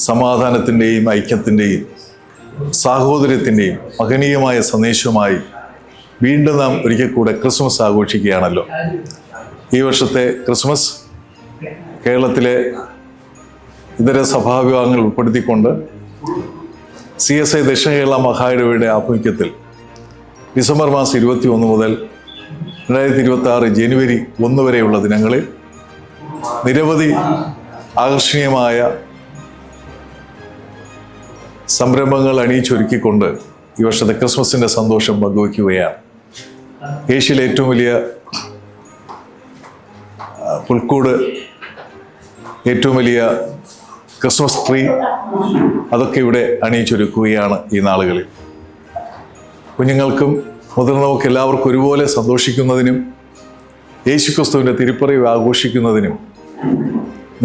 സമാധാനത്തിൻ്റെയും ഐക്യത്തിൻ്റെയും സാഹോദര്യത്തിൻ്റെയും മഹനീയമായ സന്ദേശവുമായി വീണ്ടും നാം ഒരിക്കൽ കൂടെ ക്രിസ്മസ് ആഘോഷിക്കുകയാണല്ലോ. ഈ വർഷത്തെ ക്രിസ്മസ് കേരളത്തിലെ ഇതര സഭാവിഭാഗങ്ങൾ ഉൾപ്പെടുത്തിക്കൊണ്ട് CSI ദക്ഷിണ കേരള മഹായിടവയുടെ ആഭിമുഖ്യത്തിൽ ഡിസംബർ മാസം 21 മുതൽ 2026 ജനുവരി 1 വരെയുള്ള ദിനങ്ങളിൽ നിരവധി ആകർഷണീയമായ സംരംഭങ്ങൾ അണിയിച്ചൊരുക്കിക്കൊണ്ട് ഈ വർഷത്തെ ക്രിസ്മസിൻ്റെ സന്തോഷം പങ്കുവയ്ക്കുകയാണ്. ഏഷ്യയിലെ ഏറ്റവും വലിയ പുൽക്കൂട്, ഏറ്റവും വലിയ ക്രിസ്മസ് ട്രീ, അതൊക്കെ ഇവിടെ അണിയിച്ചൊരുക്കുകയാണ് ഈ നാളുകളിൽ. കുഞ്ഞുങ്ങൾക്കും മുതിർന്നവർക്കും എല്ലാവർക്കും ഒരുപോലെ സന്തോഷിക്കുന്നതിനും യേശുക്രിസ്തുവിൻ്റെ തിരുപ്പിറവി ആഘോഷിക്കുന്നതിനും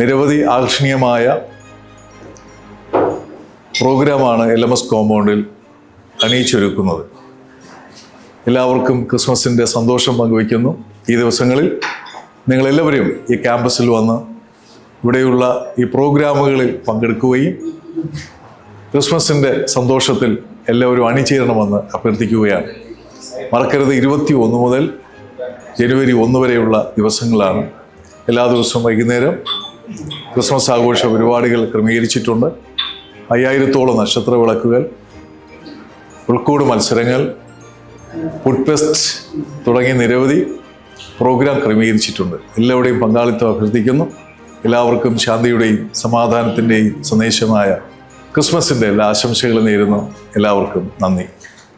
നിരവധി ആകർഷണീയമായ പ്രോഗ്രാമാണ് LMS കോമ്പൗണ്ടിൽ അണിയിച്ചൊരുക്കുന്നത്. എല്ലാവർക്കും ക്രിസ്മസിൻ്റെ സന്തോഷം പങ്കുവയ്ക്കുന്നു. ഈ ദിവസങ്ങളിൽ നിങ്ങളെല്ലാവരും ഈ ക്യാമ്പസിൽ വന്ന് ഇവിടെയുള്ള ഈ പ്രോഗ്രാമുകളിൽ പങ്കെടുക്കുകയും ക്രിസ്മസിൻ്റെ സന്തോഷത്തിൽ എല്ലാവരും അണിചേരണമെന്ന് അഭ്യർത്ഥിക്കുകയാണ്. മറക്കരുത്, 21 മുതൽ ജനുവരി 1 വരെയുള്ള ദിവസങ്ങളാണ്. എല്ലാ ദിവസവും വൈകുന്നേരം ക്രിസ്മസ് ആഘോഷ പരിപാടികൾ ക്രമീകരിച്ചിട്ടുണ്ട്. 5000-ഓളം നക്ഷത്ര വിളക്കുകൾ, പുൽക്കൂട് മത്സരങ്ങൾ, ഫുഡ് ഫെസ്റ്റ് തുടങ്ങിയ നിരവധി പ്രോഗ്രാം ക്രമീകരിച്ചിട്ടുണ്ട്. എല്ലാവരുടെയും പങ്കാളിത്തം അഭ്യർത്ഥിക്കുന്നു. എല്ലാവർക്കും ശാന്തിയുടെയും സമാധാനത്തിൻ്റെയും സന്ദേശമായ ക്രിസ്മസിൻ്റെ എല്ലാ ആശംസകളും നേരുന്നു. എല്ലാവർക്കും നന്ദി.